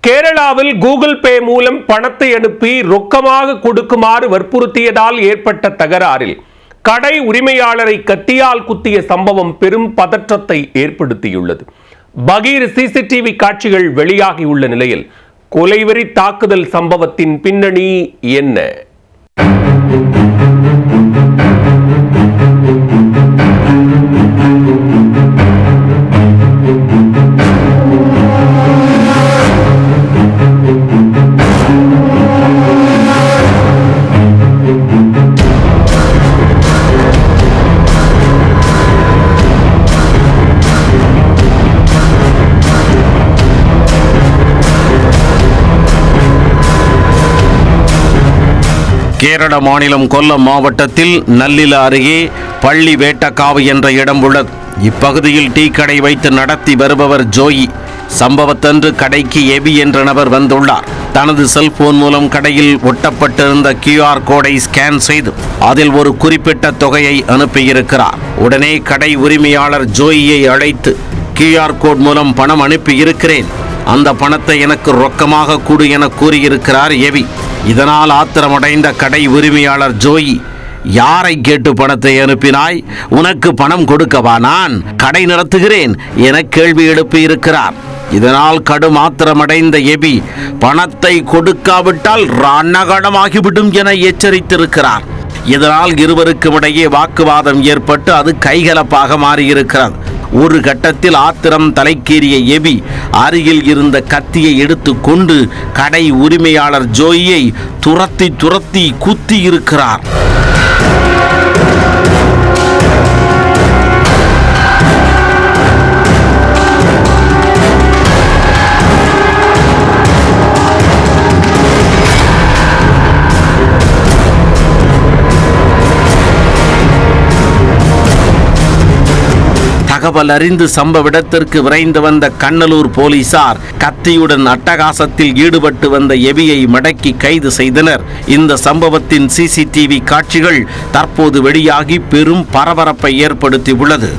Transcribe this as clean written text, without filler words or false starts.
கேரளாவில் Google Pay மூலம் பணத்தை அனுப்பி ரொக்கமாக கொடுக்குமாறு வற்புறுத்தியதால் ஏற்பட்ட தகராறில் கடை உரிமையாளரை கத்தியால் குத்திய சம்பவம் பெரும் பதற்றத்தை ஏற்படுத்தியுள்ளது. பகீர் சிசிடிவி காட்சிகள் வெளியாகியுள்ள நிலையில் கொலைவெறி தாக்குதல் சம்பவத்தின் பின்னணி என்ன? கேரள மாநிலம் கொல்லம் மாவட்டத்தில் நல்லில அருகே பள்ளி வேட்டக்காவு என்ற இடம் உள்ளது. இப்பகுதியில் டீ கடை வைத்து நடத்தி வருபவர் ஜோயி. சம்பவத்தன்று கடைக்கு எபி என்ற நபர் வந்துள்ளார். தனது செல்போன் மூலம் கடையில் ஒட்டப்பட்டிருந்த QR கோடை ஸ்கேன் செய்து அதில் ஒரு குறிப்பிட்ட தொகையை அனுப்பியிருக்கிறார். உடனே கடை உரிமையாளர் ஜோயியை அழைத்து QR கோட் மூலம் பணம் அனுப்பியிருக்கிறேன், அந்த பணத்தை எனக்கு ரொக்கமாக கொடு என கூறியிருக்கிறார் எபி. இதனால் ஆத்திரமடைந்த கடை உரிமையாளர் ஜோயி, யாரை கேட்டு பணத்தை அனுப்பினாய்? உனக்கு பணம் கொடுக்கவா நான் கடை நடத்துகிறேன் என கேள்வி எழுப்பியிருக்கிறார். இதனால் கடும் ஆத்திரமடைந்த எபி, பணத்தை கொடுக்காவிட்டால் ரணகடமாகிவிடும் என எச்சரித்திருக்கிறார். இதனால் இருவருக்கும் இடையே வாக்குவாதம் ஏற்பட்டு அது கைகலப்பாக மாறியிருக்கிறது. ஒரு கட்டத்தில் ஆத்திரம் தலைக்கேறிய எபி அருகில் இருந்த கத்தியை எடுத்து கொண்டு கடை உரிமையாளர் ஜோயியை துரத்தி குத்தி இருக்கிறார். தகவல் அறிந்து சம்பவ இடத்திற்கு விரைந்து வந்த கண்ணலூர் போலீசார் கத்தியுடன் அட்டகாசத்தில் ஈடுபட்டு வந்த எபியை மடக்கி கைது செய்தனர். இந்த சம்பவத்தின் CCTV காட்சிகள் தற்போது வெளியாகி பெரும் பரபரப்பை ஏற்படுத்தியுள்ளது.